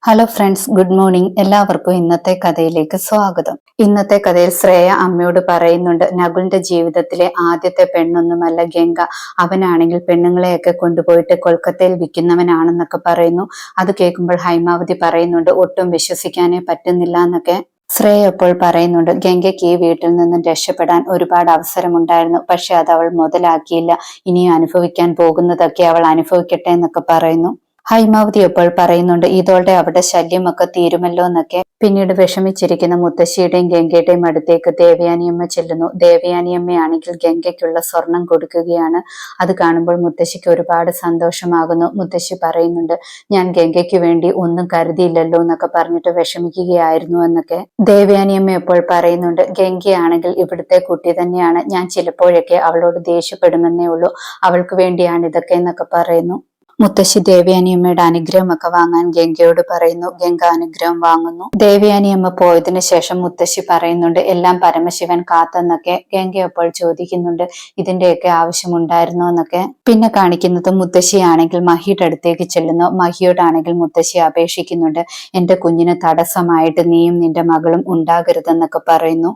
Hello friends, good morning. എല്ലാവർക്കും ഇന്നത്തെ കഥയിലേക്ക് സ്വാഗതം. ഇന്നത്തെ കഥയിൽ ശ്രേയ അമ്മയോട് പറയുന്നുണ്ട്, നകുലിന്റെ ജീവിതത്തിലെ ആദ്യത്തെ പെണ്ണൊന്നുമല്ല ഗംഗ. അവനാണെങ്കിൽ പെണ്ണുങ്ങളെയൊക്കെ കൊണ്ടുപോയിട്ട് കൊൽക്കത്തയിൽ വിൽക്കുന്നവനാണെന്നൊക്കെ പറയുന്നു. അത് കേൾക്കുമ്പോൾ ഹൈമാവതി പറയുന്നുണ്ട്, ഒട്ടും വിശ്വസിക്കാനേ പറ്റുന്നില്ല എന്നൊക്കെ. ശ്രേയ അപ്പോൾ പറയുന്നുണ്ട്, ഗംഗയ്ക്ക് ഈ വീട്ടിൽ നിന്നും രക്ഷപ്പെടാൻ ഒരുപാട് അവസരമുണ്ടായിരുന്നു. പക്ഷെ അത് അവൾ മുതലാക്കിയില്ല. ഇനിയും അനുഭവിക്കാൻ പോകുന്നതൊക്കെ അവൾ അനുഭവിക്കട്ടെ എന്നൊക്കെ പറയുന്നു. ഹൈമാവതി അപ്പോൾ പറയുന്നുണ്ട്, ഇതോടെ അവിടെ ശല്യമൊക്കെ തീരുമല്ലോ എന്നൊക്കെ. പിന്നീട് വിഷമിച്ചിരിക്കുന്ന മുത്തശ്ശിയുടെയും ഗംഗയുടെയും അടുത്തേക്ക് ദേവയാനിയമ്മ ചെല്ലുന്നു. ദേവയാനിയമ്മയാണെങ്കിൽ ഗംഗയ്ക്കുള്ള സ്വർണം കൊടുക്കുകയാണ്. അത് കാണുമ്പോൾ മുത്തശ്ശിക്ക് ഒരുപാട് സന്തോഷമാകുന്നു. മുത്തശ്ശി പറയുന്നുണ്ട്, ഞാൻ ഗംഗയ്ക്ക് വേണ്ടി ഒന്നും കരുതിയില്ലല്ലോ എന്നൊക്കെ പറഞ്ഞിട്ട് വിഷമിക്കുകയായിരുന്നു എന്നൊക്കെ. ദേവയാനിയമ്മ അപ്പോൾ പറയുന്നുണ്ട്, ഗംഗയാണെങ്കിൽ ഇവിടുത്തെ കുട്ടി തന്നെയാണ്. ഞാൻ ചിലപ്പോഴൊക്കെ അവളോട് ദേഷ്യപ്പെടുമെന്നേ ഉള്ളൂ. അവൾക്ക് വേണ്ടിയാണ് ഇതൊക്കെ എന്നൊക്കെ പറയുന്നു. മുത്തശ്ശി ദേവയാനിയമ്മയുടെ അനുഗ്രഹമൊക്കെ വാങ്ങാൻ ഗംഗയോട് പറയുന്നു. ഗംഗ അനുഗ്രഹം വാങ്ങുന്നു. ദേവയാനിയമ്മ പോയതിനു ശേഷം മുത്തശ്ശി പറയുന്നുണ്ട്, എല്ലാം പരമശിവൻ കാത്തെന്നൊക്കെ. ഗംഗ അപ്പോൾ ചോദിക്കുന്നുണ്ട്, ഇതിന്റെയൊക്കെ ആവശ്യമുണ്ടായിരുന്നോ എന്നൊക്കെ. പിന്നെ കാണിക്കുന്നത് മുത്തശ്ശിയാണെങ്കിൽ മഹിയുടെ അടുത്തേക്ക് ചെല്ലുന്നു. മഹിയോടാണെങ്കിൽ മുത്തശ്ശി അപേക്ഷിക്കുന്നുണ്ട്, എന്റെ കുഞ്ഞിന് തടസ്സമായിട്ട് നീയും നിന്റെ മകളും ഉണ്ടാകരുതെന്നൊക്കെ പറയുന്നു.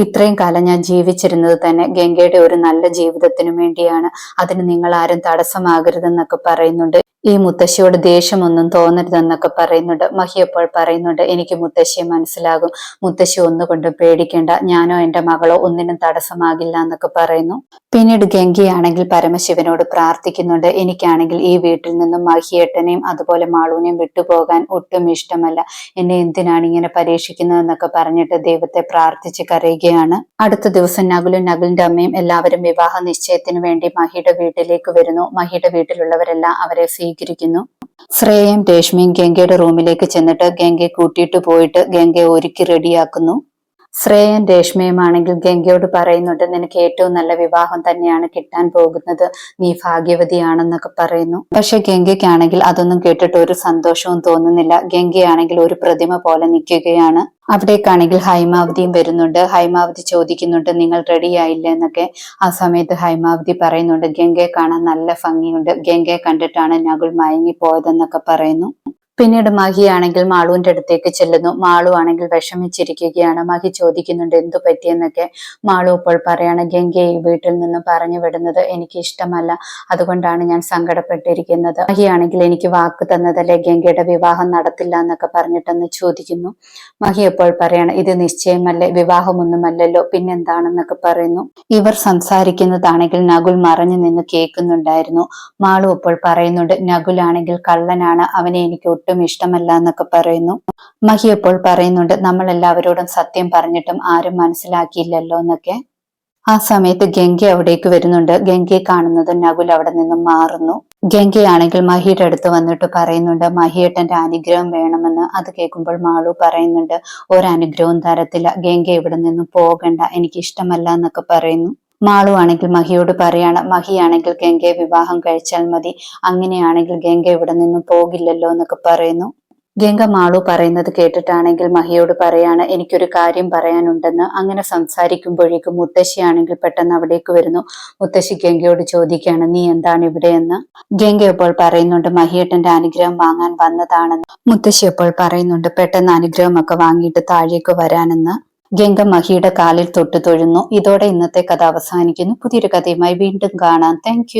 ഇത്രയും കാലം ഞാൻ ജീവിച്ചിരുന്നത് തന്നെ ഗംഗയുടെ ഒരു നല്ല ജീവിതത്തിനു വേണ്ടിയാണ്. അതിന് നിങ്ങൾ ആരും തടസ്സമാകരുതെന്നൊക്കെ പറയുന്നുണ്ട്. ഈ മുത്തശ്ശിയോട് ദേഷ്യമൊന്നും തോന്നരുതെന്നൊക്കെ പറയുന്നുണ്ട്. മഹി അപ്പോൾ പറയുന്നുണ്ട്, എനിക്ക് മുത്തശ്ശിയെ മനസ്സിലാകും. മുത്തശ്ശി ഒന്നുകൊണ്ടും പേടിക്കേണ്ട. ഞാനോ എന്റെ മകളോ ഒന്നിനും തടസ്സമാകില്ല എന്നൊക്കെ പറയുന്നു. പിന്നീട് ഗംഗയാണെങ്കിൽ പരമശിവനോട് പ്രാർത്ഥിക്കുന്നുണ്ട്, എനിക്കാണെങ്കിൽ ഈ വീട്ടിൽ നിന്നും മഹിയേട്ടനെയും അതുപോലെ മാളൂനെയും വിട്ടുപോകാൻ ഒട്ടും ഇഷ്ടമല്ല. എന്നെ എന്തിനാണ് ഇങ്ങനെ പരീക്ഷിക്കുന്നതെന്നൊക്കെ പറഞ്ഞിട്ട് ദൈവത്തെ പ്രാർത്ഥിച്ച് കരയുകയാണ്. അടുത്ത ദിവസം നകുലും നകുലിന്റെ അമ്മയും എല്ലാവരും വിവാഹ നിശ്ചയത്തിന് വേണ്ടി മഹിയുടെ വീട്ടിലേക്ക് വരുന്നു. മഹിയുടെ വീട്ടിലുള്ളവരെല്ലാം അവരെ സ്വീകരിക്കുന്നു. ശ്രേയയും രേഷ്മയും ഗംഗയുടെ റൂമിലേക്ക് ചെന്നിട്ട് ഗംഗയെ കൂട്ടിയിട്ട് പോയിട്ട് ഗംഗയെ ഒരുക്കി റെഡിയാക്കുന്നു. ശ്രേയൻ രേഷ്മയുമാണെങ്കിൽ ഗംഗയോട് പറയുന്നുണ്ട്, നിനക്ക് ഏറ്റവും നല്ല വിവാഹം തന്നെയാണ് കിട്ടാൻ പോകുന്നത്. നീ ഭാഗ്യവതിയാണെന്നൊക്കെ പറയുന്നു. പക്ഷെ ഗംഗയ്ക്കാണെങ്കിൽ അതൊന്നും കേട്ടിട്ട് ഒരു സന്തോഷവും തോന്നുന്നില്ല. ഗംഗയാണെങ്കിൽ ഒരു പ്രതിമ പോലെ നിൽക്കുകയാണ്. അവിടേക്കാണെങ്കിൽ ഹൈമാവതിയും വരുന്നുണ്ട്. ഹൈമാവതി ചോദിക്കുന്നുണ്ട്, നിങ്ങൾ റെഡി ആയില്ലേ എന്നൊക്കെ. ആ സമയത്ത് ഹൈമാവതി പറയുന്നുണ്ട്, ഗംഗയെ കാണാൻ നല്ല ഭംഗിയുണ്ട്. ഗംഗയെ കണ്ടിട്ടാണ് നകുൽ മയങ്ങിപ്പോയതെന്നൊക്കെ പറയുന്നു. പിന്നീട് മഹിയാണെങ്കിൽ മാളുവിന്റെ അടുത്തേക്ക് ചെല്ലുന്നു. മാളു ആണെങ്കിൽ വിഷമിച്ചിരിക്കുകയാണ്. മഹി ചോദിക്കുന്നുണ്ട്, എന്തു പറ്റിയെന്നൊക്കെ. മാളു ഇപ്പോൾ പറയാണ്, ഗംഗയെ ഈ വീട്ടിൽ നിന്നും പറഞ്ഞു വിടുന്നത് എനിക്ക് ഇഷ്ടമല്ല. അതുകൊണ്ടാണ് ഞാൻ സങ്കടപ്പെട്ടിരിക്കുന്നത്. മഹിയാണെങ്കിൽ എനിക്ക് വാക്ക് തന്നതല്ലേ ഗംഗയുടെ വിവാഹം നടത്തില്ല എന്നൊക്കെ പറഞ്ഞിട്ടെന്ന് ചോദിക്കുന്നു. മഹി ഇപ്പോൾ പറയാണ്, ഇത് നിശ്ചയമല്ലേ, വിവാഹമൊന്നുമല്ലല്ലോ, പിന്നെന്താണെന്നൊക്കെ പറയുന്നു. ഇവർ സംസാരിക്കുന്നതാണെങ്കിൽ നകുൽ മറഞ്ഞു നിന്ന് കേൾക്കുന്നുണ്ടായിരുന്നു. മാളു അപ്പോൾ പറയുന്നുണ്ട്, നകുലാണെങ്കിൽ കള്ളനാണ്, അവനെ എനിക്ക് ഒട്ടും ഇഷ്ടമല്ല എന്നൊക്കെ പറയുന്നു. മഹി അപ്പോൾ പറയുന്നുണ്ട്, നമ്മൾ എല്ലാവരോടും സത്യം പറഞ്ഞിട്ടും ആരും മനസ്സിലാക്കിയില്ലല്ലോ എന്നൊക്കെ. ആ സമയത്ത് ഗംഗ അവിടേക്ക് വരുന്നുണ്ട്. ഗംഗയെ കാണുന്നത് നകുൽ അവിടെ നിന്നും മാറുന്നു. ഗംഗയാണെങ്കിൽ മഹിയുടെ അടുത്ത് വന്നിട്ട് പറയുന്നുണ്ട്, മഹിയേട്ടന്റെ അനുഗ്രഹം വേണമെന്ന്. അത് കേൾക്കുമ്പോൾ മാളു പറയുന്നുണ്ട്, ഒരനുഗ്രഹവും തരത്തില്ല, ഗംഗ ഇവിടെ നിന്നും പോകണ്ട, എനിക്ക് ഇഷ്ടമല്ല എന്നൊക്കെ പറയുന്നു. മാളു ആണെങ്കിൽ മഹിയോട് പറയാണ്, മഹിയാണെങ്കിൽ ഗംഗയെ വിവാഹം കഴിച്ചാൽ മതി, അങ്ങനെയാണെങ്കിൽ ഗംഗ ഇവിടെ നിന്നും പോകില്ലല്ലോ എന്നൊക്കെ പറയുന്നു. ഗംഗ മാളു പറയുന്നത് കേട്ടിട്ടാണെങ്കിൽ മഹിയോട് പറയാണ്, എനിക്കൊരു കാര്യം പറയാനുണ്ടെന്ന്. അങ്ങനെ സംസാരിക്കുമ്പോഴേക്കും മുത്തശ്ശിയാണെങ്കിൽ പെട്ടെന്ന് അവിടേക്ക് വരുന്നു. മുത്തശ്ശി ഗംഗയോട് ചോദിക്കുകയാണ്, നീ എന്താണ് ഇവിടെയെന്ന്. ഗംഗ അപ്പോൾ പറയുന്നുണ്ട്, മഹിയേട്ടന്റെ അനുഗ്രഹം വാങ്ങാൻ വന്നതാണെന്ന്. മുത്തശ്ശി അപ്പോൾ പറയുന്നുണ്ട്, പെട്ടെന്ന് അനുഗ്രഹമൊക്കെ വാങ്ങിയിട്ട് താഴേക്ക് വരാനെന്ന്. ഗംഗ മഹിയുടെ കാലിൽ തൊട്ടു തൊഴുന്നു. ഇതോടെ ഇന്നത്തെ കഥ അവസാനിക്കുന്നു. പുതിയൊരു കഥയുമായി വീണ്ടും കാണാം. താങ്ക്